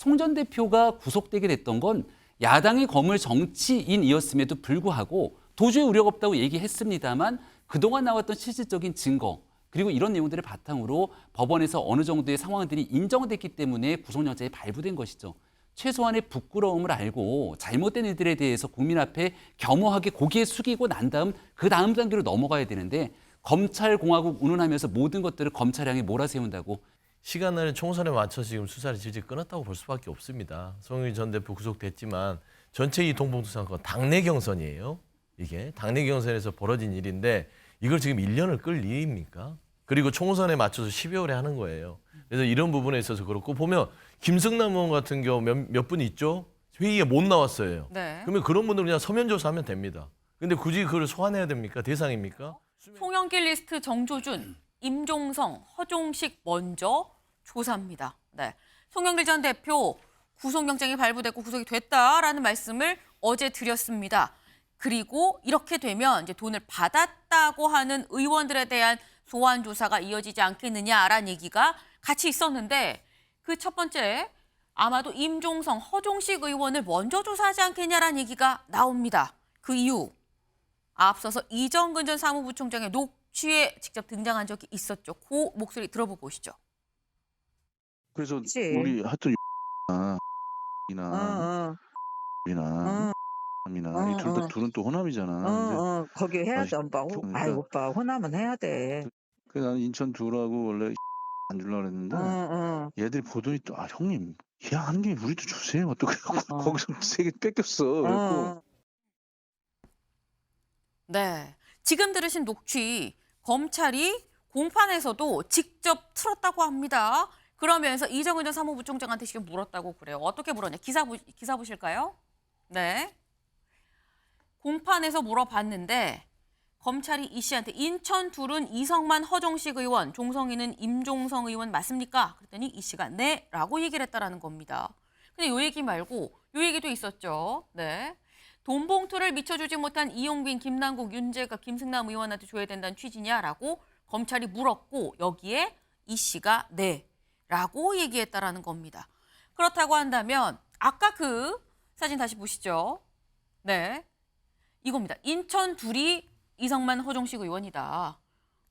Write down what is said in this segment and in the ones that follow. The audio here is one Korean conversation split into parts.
송 전 대표가 구속되게 됐던 건 야당이 거물 정치인이었음에도 불구하고 도주의 우려가 없다고 얘기했습니다만 그동안 나왔던 실질적인 증거 그리고 이런 내용들을 바탕으로 법원에서 어느 정도의 상황들이 인정됐기 때문에 구속영장이 발부된 것이죠. 최소한의 부끄러움을 알고 잘못된 일들에 대해서 국민 앞에 겸허하게 고개 숙이고 난 다음 그 다음 단계로 넘어가야 되는데 검찰공화국 운운하면서 모든 것들을 검찰 향해 몰아세운다고. 시간을 총선에 맞춰서 지금 수사를 질질 끊었다고 볼 수밖에 없습니다. 송영길 전 대표 구속됐지만 전체 이 동봉투 사건 당내 경선이에요. 이게 당내 경선에서 벌어진 일인데 이걸 지금 1년을 끌 일입니까? 그리고 총선에 맞춰서 12월에 하는 거예요. 그래서 이런 부분에 있어서 그렇고 보면 김승남 의원 같은 경우 몇 분 있죠? 회의에 못 나왔어요. 네. 그러면 그런 분들 그냥 서면 조사하면 됩니다. 근데 굳이 그걸 소환해야 됩니까? 대상입니까? 송영길 리스트 정조준, 임종성, 허종식 먼저 조사합니다. 네. 송영길 전 대표 구속영장이 발부됐고 구속이 됐다라는 말씀을 어제 드렸습니다. 그리고 이렇게 되면 이제 돈을 받았다고 하는 의원들에 대한 소환 조사가 이어지지 않겠느냐라는 얘기가 같이 있었는데 그 첫 번째 아마도 임종성, 허종식 의원을 먼저 조사하지 않겠냐라는 얘기가 나옵니다. 그 이유 앞서서 이정근 전 사무부총장의 녹취에 직접 등장한 적이 있었죠. 그 목소리 들어보고 오시죠. 그래서 그치. 우리 하여튼 이나 이나 이나 이 둘은 또 호남이잖아. 근데 거기 해야 돼, 아, 오빠. 그러니까. 아이, 오빠, 호남은 해야 돼. 그래서 나는 인천 두라고 원래 안 주려고 그랬는데 얘들이 보더니 또 형님 그냥 하는 게 우리도 주세요. 또 그래갖고 거기서 3개 뺏겼어. 그래갖고 네, 지금 들으신 녹취 검찰이 공판에서도 직접 틀었다고 합니다. 그러면서 이정은 전 사무부총장한테 지금 물었다고 그래요. 어떻게 물었냐? 기사 보실까요? 네. 공판에서 물어봤는데 검찰이 이 씨한테 인천 둘은 이성만 허정식 의원, 종성이는 임종성 의원 맞습니까? 그랬더니 이 씨가 네 라고 얘기를 했다라는 겁니다. 근데 요 얘기 말고 요 얘기도 있었죠. 네. 돈 봉투를 미쳐주지 못한 이용빈, 김남국, 윤재가, 김승남 의원한테 줘야 된다는 취지냐라고 검찰이 물었고 여기에 이 씨가 네라고 얘기했다라는 겁니다. 그렇다고 한다면 아까 그 사진 다시 보시죠. 네, 이겁니다. 인천 둘이 이성만, 허종식 의원이다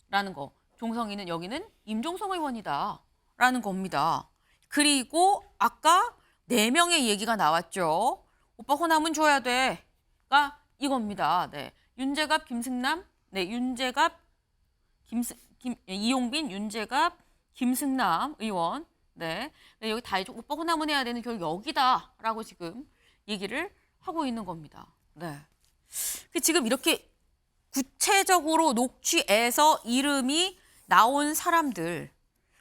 라는 거. 종성이는 여기는 임종성 의원이다 라는 겁니다. 그리고 아까 4명의 얘기가 나왔죠. 오빠 호남은 줘야 돼가 이겁니다. 네, 윤재갑, 김승남, 네, 윤재갑, 이용빈, 윤재갑, 김승남 의원, 네, 네 여기 다 해줘. 오빠 호남은 해야 되는 결국 여기다라고 지금 얘기를 하고 있는 겁니다. 네, 지금 이렇게 구체적으로 녹취에서 이름이 나온 사람들.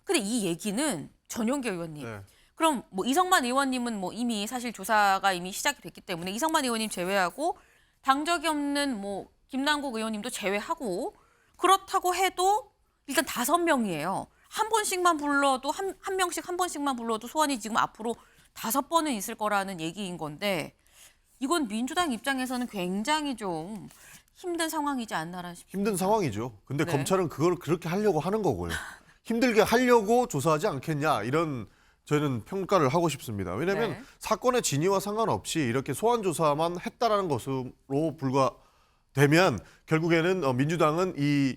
근데 이 얘기는 전용기 의원님. 네. 그럼 뭐 이성만 의원님은 뭐 이미 사실 조사가 이미 시작이 됐기 때문에 이성만 의원님 제외하고 당적이 없는 뭐 김남국 의원님도 제외하고 그렇다고 해도 일단 5명이에요. 한 번씩만 불러도 한 명씩 한 번씩만 불러도 소환이 지금 앞으로 5번은 있을 거라는 얘기인 건데 이건 민주당 입장에서는 굉장히 좀 힘든 상황이지 않나라는 싶습니다. 힘든 상황이죠. 근데 네. 검찰은 그걸 그렇게 하려고 하는 거고요. 힘들게 하려고 조사하지 않겠냐 이런 저는 평가를 하고 싶습니다. 왜냐하면 네. 사건의 진위와 상관없이 이렇게 소환 조사만 했다라는 것으로 불과되면 결국에는 민주당은 이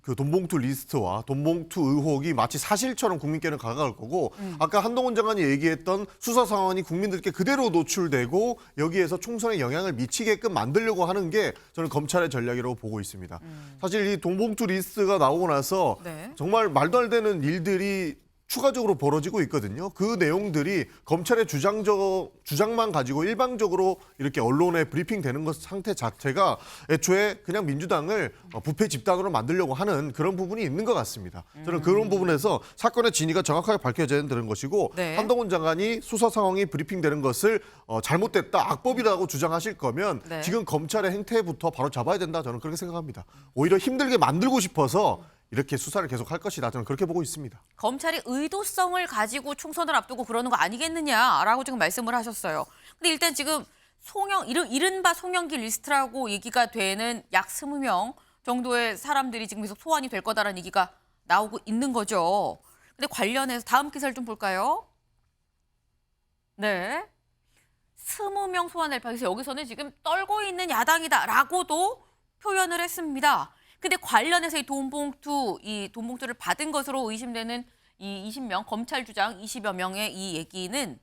그 돈봉투 리스트와 돈봉투 의혹이 마치 사실처럼 국민께는 가까울 거고 아까 한동훈 장관이 얘기했던 수사 상황이 국민들께 그대로 노출되고 여기에서 총선에 영향을 미치게끔 만들려고 하는 게 저는 검찰의 전략이라고 보고 있습니다. 사실 이 돈봉투 리스트가 나오고 나서 네. 정말 말도 안 되는 일들이 추가적으로 벌어지고 있거든요. 그 내용들이 검찰의 주장만 가지고 일방적으로 이렇게 언론에 브리핑되는 것 상태 자체가 애초에 그냥 민주당을 부패 집단으로 만들려고 하는 그런 부분이 있는 것 같습니다. 저는 그런 부분에서 사건의 진위가 정확하게 밝혀져야 되는 것이고 네. 한동훈 장관이 수사 상황이 브리핑되는 것을 잘못됐다, 악법이라고 주장하실 거면 네. 지금 검찰의 행태부터 바로 잡아야 된다. 저는 그렇게 생각합니다. 오히려 힘들게 만들고 싶어서 이렇게 수사를 계속 할 것이다. 저는 그렇게 보고 있습니다. 검찰이 의도성을 가지고 총선을 앞두고 그러는 거 아니겠느냐라고 지금 말씀을 하셨어요. 근데 일단 지금 이른바 송영길 리스트라고 얘기가 되는 약 20명 정도의 사람들이 지금 계속 소환이 될 거다라는 얘기가 나오고 있는 거죠. 근데 관련해서 다음 기사를 좀 볼까요? 네. 20명 소환을 밝혀서 여기서는 지금 떨고 있는 야당이다라고도 표현을 했습니다. 근데 관련해서 이 돈봉투를 받은 것으로 의심되는 이 20명, 검찰 주장 20여 명의 이 얘기는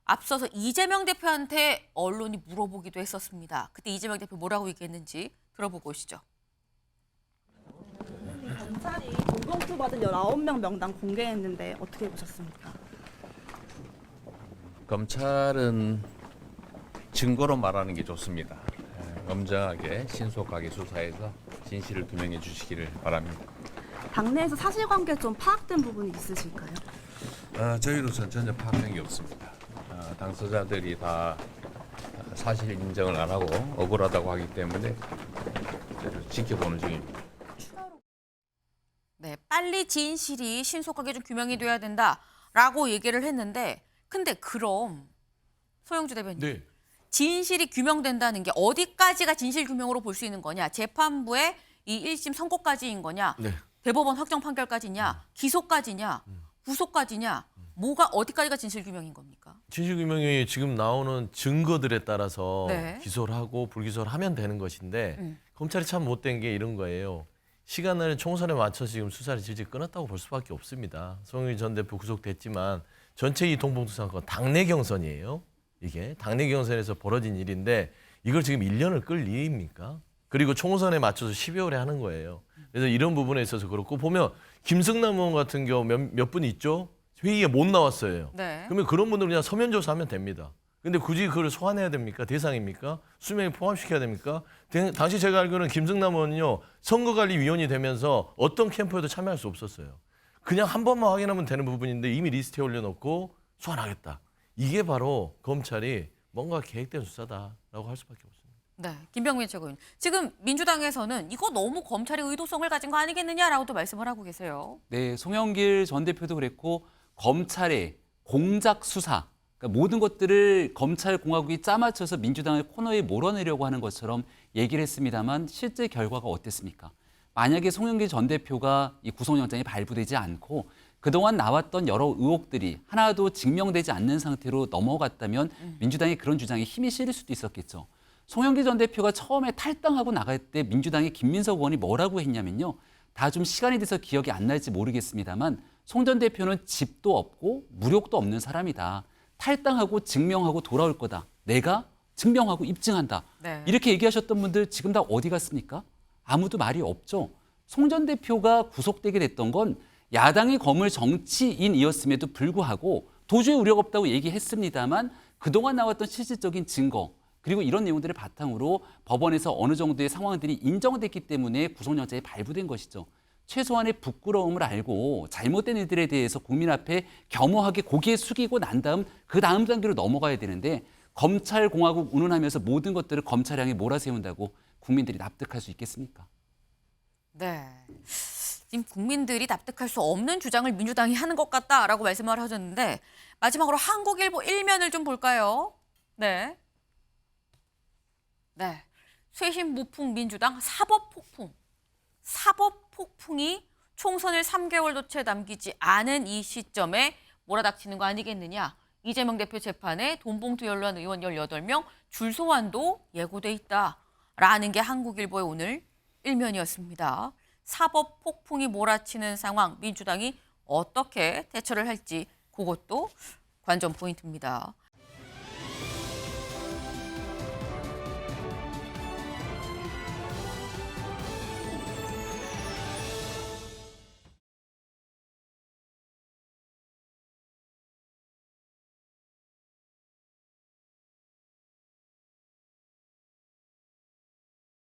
앞서서 이재명 대표한테 언론이 물어보기도 했었습니다. 그때 이재명 대표 뭐라고 얘기했는지 들어보고 오시죠. 검찰이 돈봉투 받은 19명 명단 공개했는데 어떻게 보셨습니까? 검찰은 증거로 말하는 게 좋습니다. 엄정하게 신속하게 수사해서 진실을 규명해 주시기를 바랍니다. 당내에서 사실관계 좀 파악된 부분이 있으실까요? 저희로서는 전혀 파악된 게 없습니다. 당사자들이 다 사실 인정을 안 하고 억울하다고 하기 때문에 지켜보는 중입니다. 네, 빨리 진실이 신속하게 좀 규명이 돼야 된다라고 얘기를 했는데 근데 그럼 소영주 대변인 네. 진실이 규명된다는 게 어디까지가 진실 규명으로 볼 수 있는 거냐? 재판부의 이 1심 선고까지인 거냐? 네. 대법원 확정 판결까지냐? 기소까지냐? 구속까지냐? 뭐가 어디까지가 진실 규명인 겁니까? 진실 규명이 지금 나오는 증거들에 따라서 네. 기소를 하고 불기소를 하면 되는 것인데 검찰이 참 못된 게 이런 거예요. 시간을 총선에 맞춰서 지금 수사를 질질 끊었다고 볼 수밖에 없습니다. 송영길 전 대표 구속됐지만 전체 이 돈봉투 사건 당내 경선이에요. 이게 당내 경선에서 벌어진 일인데 이걸 지금 1년을 끌 일입니까? 그리고 총선에 맞춰서 12월에 하는 거예요. 그래서 이런 부분에 있어서 그렇고 보면 김승남 의원 같은 경우 몇 분 있죠? 회의에 못 나왔어요. 네. 그러면 그런 분들은 그냥 서면 조사하면 됩니다. 근데 굳이 그걸 소환해야 됩니까? 대상입니까? 수명에 포함시켜야 됩니까? 당시 제가 알기로는 김승남 의원은요. 선거관리위원이 되면서 어떤 캠프에도 참여할 수 없었어요. 그냥 한 번만 확인하면 되는 부분인데 이미 리스트에 올려놓고 소환하겠다. 이게 바로 검찰이 뭔가 계획된 수사다라고 할 수밖에 없습니다. 네, 김병민 최고위원. 지금 민주당에서는 이거 너무 검찰이 의도성을 가진 거 아니겠느냐라고도 말씀을 하고 계세요. 네, 송영길 전 대표도 그랬고 검찰의 공작 수사, 그러니까 모든 것들을 검찰 공화국이 짜맞춰서 민주당의 코너에 몰아내려고 하는 것처럼 얘기를 했습니다만 실제 결과가 어땠습니까? 만약에 송영길 전 대표가 이 구속영장이 발부되지 않고 그동안 나왔던 여러 의혹들이 하나도 증명되지 않는 상태로 넘어갔다면 민주당이 그런 주장에 힘이 실릴 수도 있었겠죠. 송영길 전 대표가 처음에 탈당하고 나갈 때 민주당의 김민석 의원이 뭐라고 했냐면요. 다 좀 시간이 돼서 기억이 안 날지 모르겠습니다만 송 전 대표는 집도 없고 무력도 없는 사람이다. 탈당하고 증명하고 돌아올 거다. 내가 증명하고 입증한다. 네. 이렇게 얘기하셨던 분들 지금 다 어디 갔습니까? 아무도 말이 없죠. 송 전 대표가 구속되게 됐던 건 야당이 거물 정치인이었음에도 불구하고 도저히 우려가 없다고 얘기했습니다만 그동안 나왔던 실질적인 증거 그리고 이런 내용들을 바탕으로 법원에서 어느 정도의 상황들이 인정됐기 때문에 구속영장이 발부된 것이죠. 최소한의 부끄러움을 알고 잘못된 일들에 대해서 국민 앞에 겸허하게 고개 숙이고 난 다음 그 다음 단계로 넘어가야 되는데 검찰 공화국 운운하면서 모든 것들을 검찰 향해 몰아세운다고 국민들이 납득할 수 있겠습니까? 네. 지금 국민들이 납득할 수 없는 주장을 민주당이 하는 것 같다라고 말씀을 하셨는데 마지막으로 한국일보 1면을 좀 볼까요? 네. 네. 쇄신 무풍 민주당 사법 폭풍이 총선을 3개월도 채 남기지 않은 이 시점에 몰아닥치는 거 아니겠느냐. 이재명 대표 재판에 돈봉투 연루한 의원 18명 줄 소환도 예고돼 있다라는 게 한국일보의 오늘 1면이었습니다. 사법 폭풍이 몰아치는 상황, 민주당이 어떻게 대처를 할지 그것도 관전 포인트입니다.